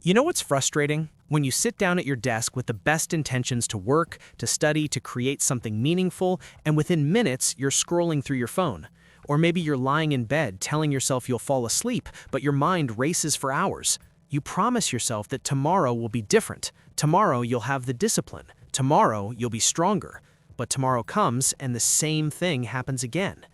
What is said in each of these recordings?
You know what's frustrating? When you sit down at your desk with the best intentions to work, to study, to create something meaningful, and within minutes you're scrolling through your phone. Or maybe you're lying in bed telling yourself you'll fall asleep, but your mind races for hours. You promise yourself that tomorrow will be different. Tomorrow you'll have the discipline. Tomorrow you'll be stronger. But tomorrow comes and the same thing happens again.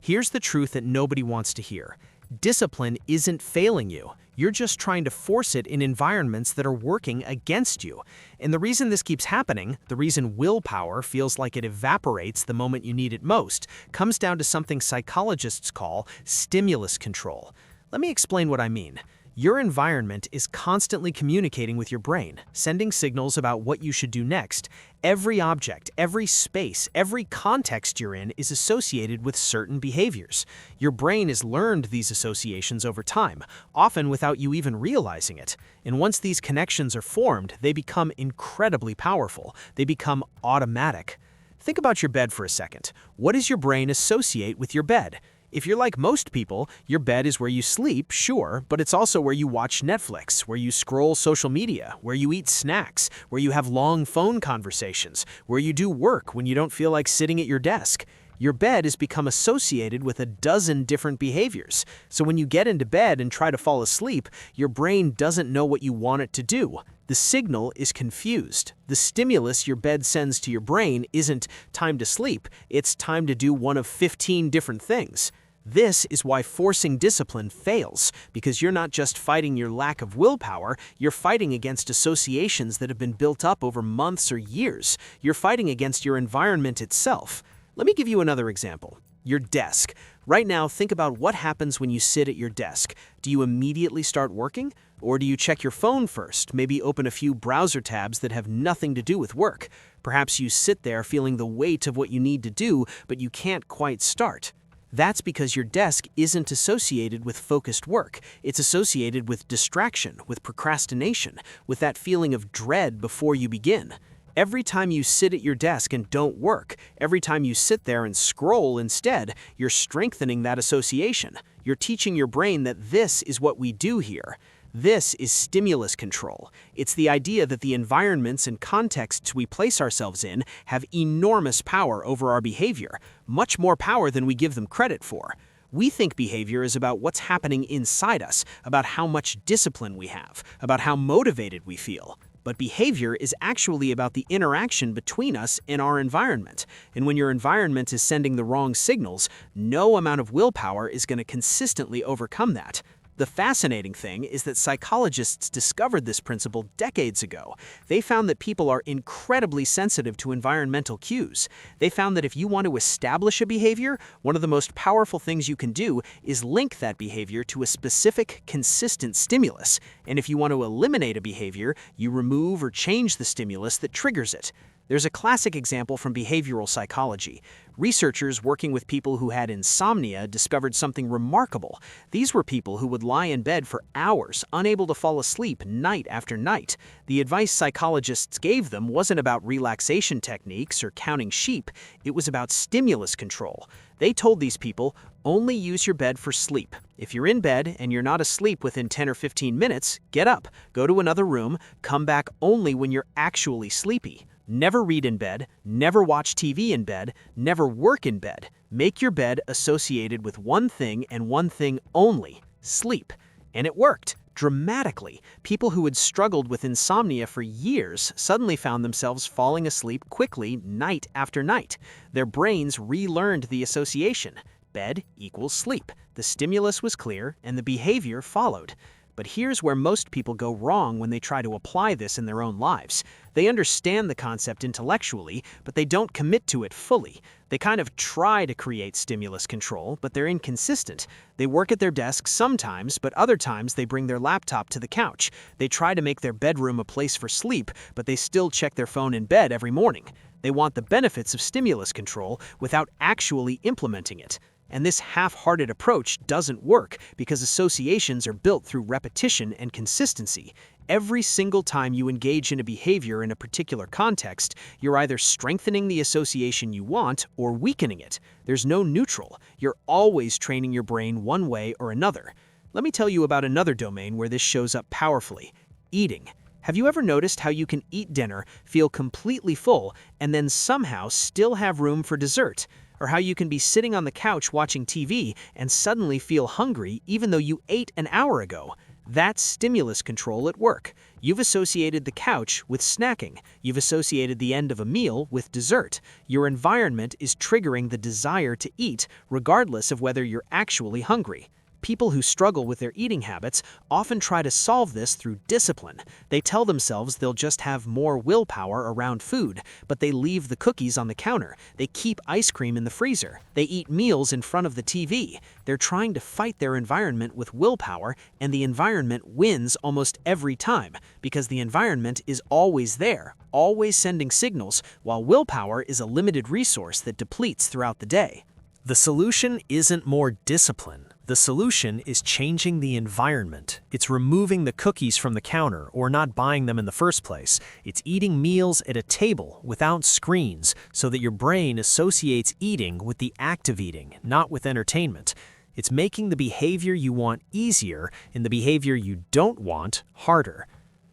Here's the truth that nobody wants to hear. Discipline isn't failing you. You're just trying to force it in environments that are working against you. And the reason this keeps happening, the reason willpower feels like it evaporates the moment you need it most, comes down to something psychologists call stimulus control. Let me explain what I mean. Your environment is constantly communicating with your brain, sending signals about what you should do next. Every object, every space, every context you're in is associated with certain behaviors. Your brain has learned these associations over time, often without you even realizing it. And once these connections are formed, they become incredibly powerful. They become automatic. Think about your bed for a second. What does your brain associate with your bed? If you're like most people, your bed is where you sleep, sure, but it's also where you watch Netflix, where you scroll social media, where you eat snacks, where you have long phone conversations, where you do work when you don't feel like sitting at your desk. Your bed has become associated with a dozen different behaviors. So when you get into bed and try to fall asleep, your brain doesn't know what you want it to do. The signal is confused. The stimulus your bed sends to your brain isn't time to sleep, it's time to do one of 15 different things. This is why forcing discipline fails, because you're not just fighting your lack of willpower, you're fighting against associations that have been built up over months or years. You're fighting against your environment itself. Let me give you another example. Your desk. Right now, think about what happens when you sit at your desk. Do you immediately start working? Or do you check your phone first, maybe open a few browser tabs that have nothing to do with work? Perhaps you sit there feeling the weight of what you need to do, but you can't quite start. That's because your desk isn't associated with focused work. It's associated with distraction, with procrastination, with that feeling of dread before you begin. Every time you sit at your desk and don't work, every time you sit there and scroll instead, you're strengthening that association. You're teaching your brain that this is what we do here. This is stimulus control. It's the idea that the environments and contexts we place ourselves in have enormous power over our behavior, much more power than we give them credit for. We think behavior is about what's happening inside us, about how much discipline we have, about how motivated we feel. But behavior is actually about the interaction between us and our environment. And when your environment is sending the wrong signals, no amount of willpower is going to consistently overcome that. The fascinating thing is that psychologists discovered this principle decades ago. They found that people are incredibly sensitive to environmental cues. They found that if you want to establish a behavior, one of the most powerful things you can do is link that behavior to a specific, consistent stimulus. And if you want to eliminate a behavior, you remove or change the stimulus that triggers it. There's a classic example from behavioral psychology. Researchers working with people who had insomnia discovered something remarkable. These were people who would lie in bed for hours, unable to fall asleep night after night. The advice psychologists gave them wasn't about relaxation techniques or counting sheep, it was about stimulus control. They told these people, only use your bed for sleep. If you're in bed and you're not asleep within 10 or 15 minutes, get up, go to another room, come back only when you're actually sleepy. Never read in bed, never watch TV in bed, never work in bed. Make your bed associated with one thing and one thing only, sleep. And it worked, dramatically. People who had struggled with insomnia for years suddenly found themselves falling asleep quickly night after night. Their brains relearned the association. Bed equals sleep. The stimulus was clear and the behavior followed. But here's where most people go wrong when they try to apply this in their own lives. They understand the concept intellectually, but they don't commit to it fully. They kind of try to create stimulus control, but they're inconsistent. They work at their desk sometimes, but other times they bring their laptop to the couch. They try to make their bedroom a place for sleep, but they still check their phone in bed every morning. They want the benefits of stimulus control without actually implementing it. And this half-hearted approach doesn't work because associations are built through repetition and consistency. Every single time you engage in a behavior in a particular context, you're either strengthening the association you want or weakening it. There's no neutral. You're always training your brain one way or another. Let me tell you about another domain where this shows up powerfully: eating. Have you ever noticed how you can eat dinner, feel completely full, and then somehow still have room for dessert? Or how you can be sitting on the couch watching TV and suddenly feel hungry even though you ate an hour ago? That's stimulus control at work. You've associated the couch with snacking. You've associated the end of a meal with dessert. Your environment is triggering the desire to eat, regardless of whether you're actually hungry. People who struggle with their eating habits often try to solve this through discipline. They tell themselves they'll just have more willpower around food, but they leave the cookies on the counter. They keep ice cream in the freezer. They eat meals in front of the TV. They're trying to fight their environment with willpower, and the environment wins almost every time because the environment is always there, always sending signals, while willpower is a limited resource that depletes throughout the day. The solution isn't more discipline. The solution is changing the environment. It's removing the cookies from the counter or not buying them in the first place. It's eating meals at a table without screens so that your brain associates eating with the act of eating, not with entertainment. It's making the behavior you want easier and the behavior you don't want harder.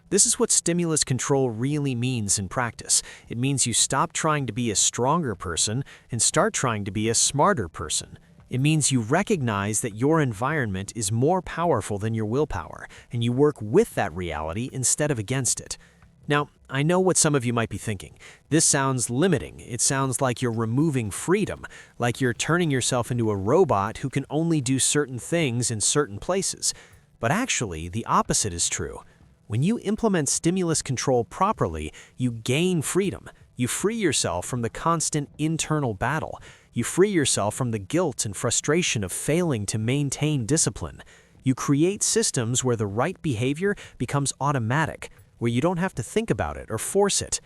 This is what stimulus control really means in practice. It means you stop trying to be a stronger person and start trying to be a smarter person. It means you recognize that your environment is more powerful than your willpower, and you work with that reality instead of against it. Now, I know what some of you might be thinking. This sounds limiting. It sounds like you're removing freedom, like you're turning yourself into a robot who can only do certain things in certain places. But actually, the opposite is true. When you implement stimulus control properly, you gain freedom. You free yourself from the constant internal battle. You free yourself from the guilt and frustration of failing to maintain discipline. You create systems where the right behavior becomes automatic, where you don't have to think about it or force it.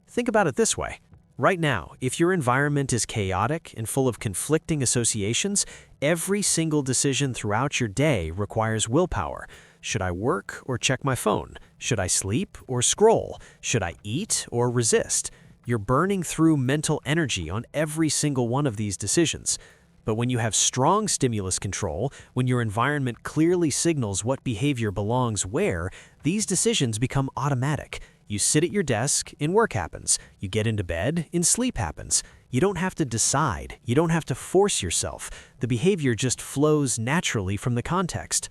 Think about it this way. Right now, if your environment is chaotic and full of conflicting associations, every single decision throughout your day requires willpower. Should I work or check my phone? Should I sleep or scroll? Should I eat or resist? You're burning through mental energy on every single one of these decisions. But when you have strong stimulus control, when your environment clearly signals what behavior belongs where, these decisions become automatic. You sit at your desk, and work happens. You get into bed, and sleep happens. You don't have to decide. You don't have to force yourself. The behavior just flows naturally from the context.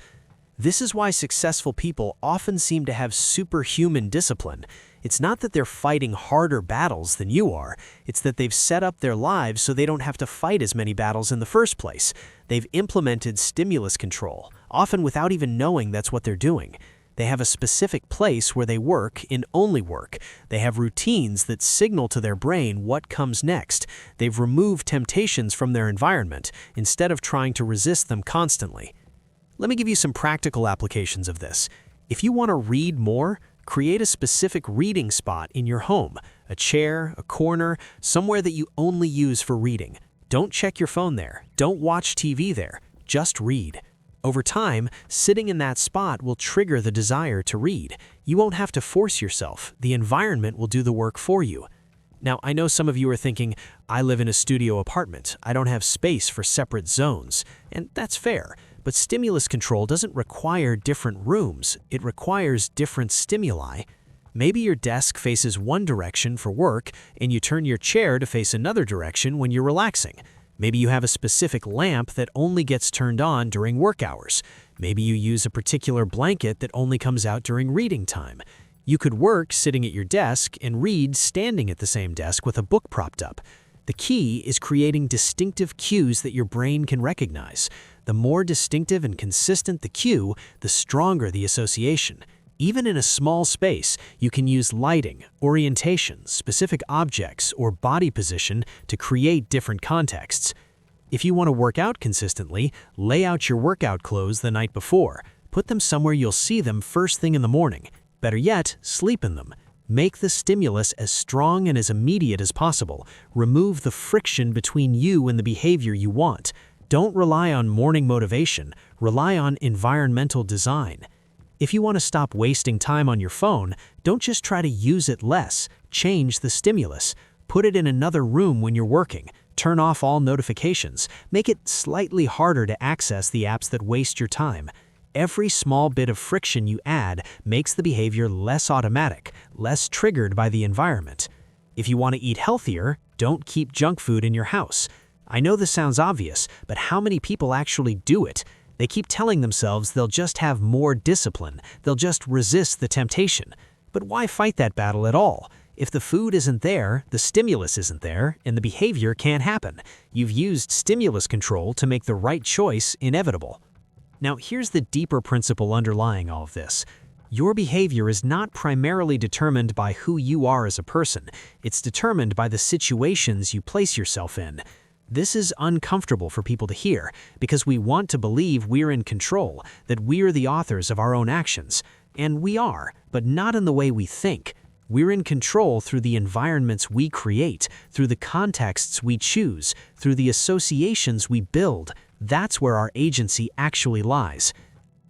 This is why successful people often seem to have superhuman discipline. It's not that they're fighting harder battles than you are. It's that they've set up their lives so they don't have to fight as many battles in the first place. They've implemented stimulus control, often without even knowing that's what they're doing. They have a specific place where they work and only work. They have routines that signal to their brain what comes next. They've removed temptations from their environment instead of trying to resist them constantly. Let me give you some practical applications of this. If you want to read more, create a specific reading spot in your home, a chair, a corner, somewhere that you only use for reading. Don't check your phone there. Don't watch TV there. Just read. Over time, sitting in that spot will trigger the desire to read. You won't have to force yourself. The environment will do the work for you. Now, I know some of you are thinking, I live in a studio apartment. I don't have space for separate zones. And that's fair. But stimulus control doesn't require different rooms. It requires different stimuli. Maybe your desk faces one direction for work, and you turn your chair to face another direction when you're relaxing. Maybe you have a specific lamp that only gets turned on during work hours. Maybe you use a particular blanket that only comes out during reading time. You could work sitting at your desk and read standing at the same desk with a book propped up. The key is creating distinctive cues that your brain can recognize. The more distinctive and consistent the cue, the stronger the association. Even in a small space, you can use lighting, orientation, specific objects, or body position to create different contexts. If you want to work out consistently, lay out your workout clothes the night before. Put them somewhere you'll see them first thing in the morning. Better yet, sleep in them. Make the stimulus as strong and as immediate as possible. Remove the friction between you and the behavior you want. Don't rely on morning motivation. Rely on environmental design. If you want to stop wasting time on your phone, don't just try to use it less. Change the stimulus. Put it in another room when you're working. Turn off all notifications. Make it slightly harder to access the apps that waste your time. Every small bit of friction you add makes the behavior less automatic, less triggered by the environment. If you want to eat healthier, don't keep junk food in your house. I know this sounds obvious, but how many people actually do it? They keep telling themselves they'll just have more discipline, they'll just resist the temptation. But why fight that battle at all? If the food isn't there, the stimulus isn't there, and the behavior can't happen. You've used stimulus control to make the right choice inevitable. Now, here's the deeper principle underlying all of this. Your behavior is not primarily determined by who you are as a person. It's determined by the situations you place yourself in. This is uncomfortable for people to hear because we want to believe we're in control, that we're the authors of our own actions. And we are, but not in the way we think. We're in control through the environments we create, through the contexts we choose, through the associations we build. That's where our agency actually lies.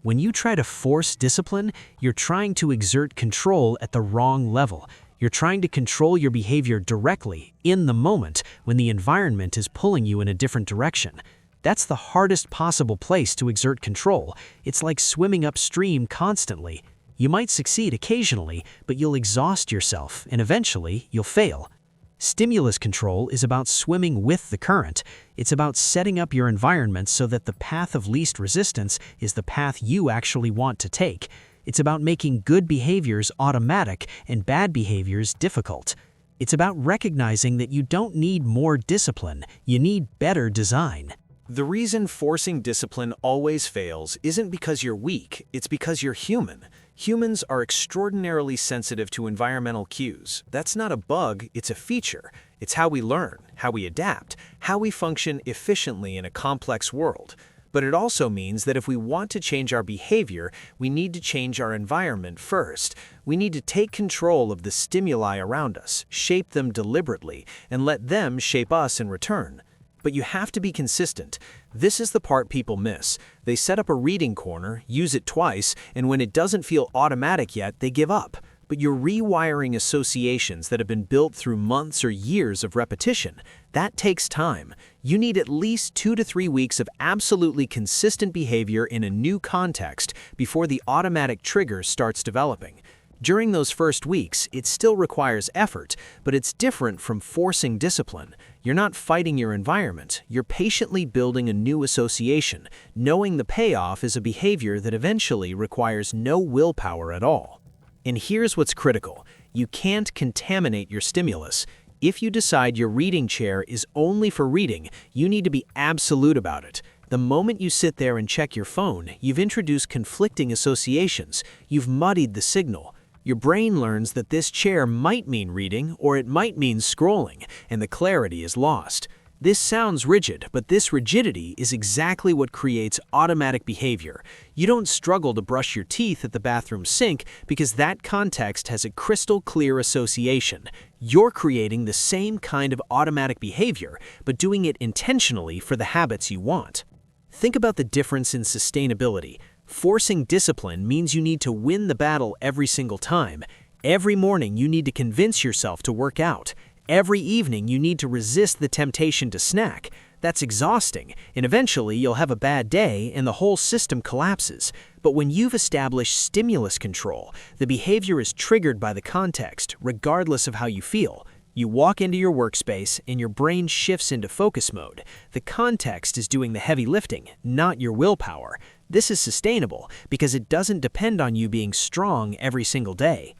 When you try to force discipline, you're trying to exert control at the wrong level. You're trying to control your behavior directly, in the moment, when the environment is pulling you in a different direction. That's the hardest possible place to exert control. It's like swimming upstream constantly. You might succeed occasionally, but you'll exhaust yourself, and eventually you'll fail. Stimulus control is about swimming with the current. It's about setting up your environment so that the path of least resistance is the path you actually want to take. It's about making good behaviors automatic and bad behaviors difficult. It's about recognizing that you don't need more discipline, you need better design. The reason forcing discipline always fails isn't because you're weak, it's because you're human. Humans are extraordinarily sensitive to environmental cues. That's not a bug, it's a feature. It's how we learn, how we adapt, how we function efficiently in a complex world. But it also means that if we want to change our behavior, we need to change our environment first. We need to take control of the stimuli around us, shape them deliberately, and let them shape us in return. But you have to be consistent. This is the part people miss. They set up a reading corner, use it twice, and when it doesn't feel automatic yet, they give up. But you're rewiring associations that have been built through months or years of repetition. That takes time. You need at least 2 to 3 weeks of absolutely consistent behavior in a new context before the automatic trigger starts developing. During those first weeks, it still requires effort, but it's different from forcing discipline. You're not fighting your environment, you're patiently building a new association, knowing the payoff is a behavior that eventually requires no willpower at all. And here's what's critical. You can't contaminate your stimulus. If you decide your reading chair is only for reading, you need to be absolute about it. The moment you sit there and check your phone, you've introduced conflicting associations. You've muddied the signal. Your brain learns that this chair might mean reading or it might mean scrolling, and the clarity is lost. This sounds rigid, but this rigidity is exactly what creates automatic behavior. You don't struggle to brush your teeth at the bathroom sink because that context has a crystal clear association. You're creating the same kind of automatic behavior, but doing it intentionally for the habits you want. Think about the difference in sustainability. Forcing discipline means you need to win the battle every single time. Every morning you need to convince yourself to work out. Every evening you need to resist the temptation to snack. That's exhausting, and eventually you'll have a bad day and the whole system collapses. But when you've established stimulus control, the behavior is triggered by the context, regardless of how you feel. You walk into your workspace and your brain shifts into focus mode. The context is doing the heavy lifting, not your willpower. This is sustainable because it doesn't depend on you being strong every single day.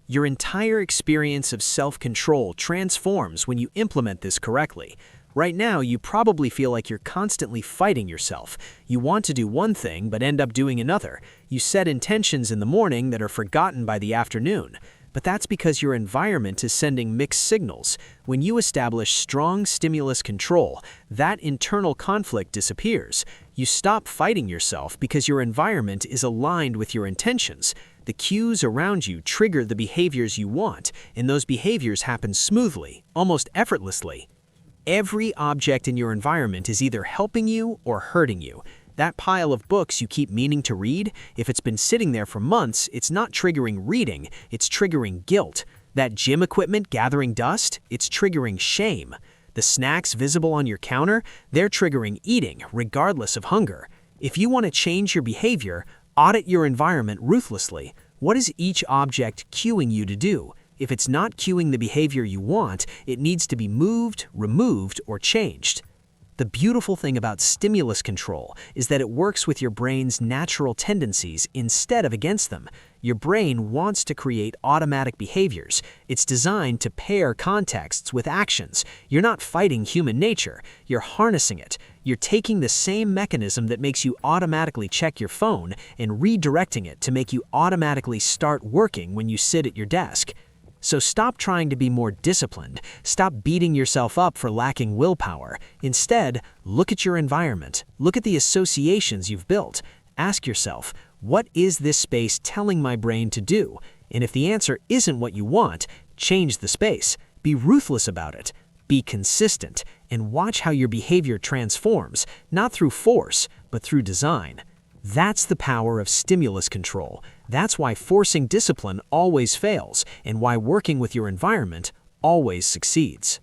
Your entire experience of self-control transforms when you implement this correctly. Right now, you probably feel like you're constantly fighting yourself. You want to do one thing but end up doing another. You set intentions in the morning that are forgotten by the afternoon. But that's because your environment is sending mixed signals. When you establish strong stimulus control, that internal conflict disappears. You stop fighting yourself because your environment is aligned with your intentions. The cues around you trigger the behaviors you want, and those behaviors happen smoothly, almost effortlessly. Every object in your environment is either helping you or hurting you. That pile of books you keep meaning to read, if it's been sitting there for months, it's not triggering reading, it's triggering guilt. That gym equipment gathering dust, it's triggering shame. The snacks visible on your counter, they're triggering eating, regardless of hunger. If you want to change your behavior, Audit your environment ruthlessly. What is each object cueing you to do? If it's not cueing the behavior you want, it needs to be moved, removed, or changed. The beautiful thing about stimulus control is that it works with your brain's natural tendencies instead of against them. Your brain wants to create automatic behaviors. It's designed to pair contexts with actions. You're not fighting human nature. You're harnessing it. You're taking the same mechanism that makes you automatically check your phone and redirecting it to make you automatically start working when you sit at your desk. So stop trying to be more disciplined. Stop beating yourself up for lacking willpower. Instead, look at your environment. Look at the associations you've built. Ask yourself, what is this space telling my brain to do? And if the answer isn't what you want, change the space. Be ruthless about it. Be consistent, and watch how your behavior transforms, not through force, but through design. That's the power of stimulus control. That's why forcing discipline always fails, and why working with your environment always succeeds.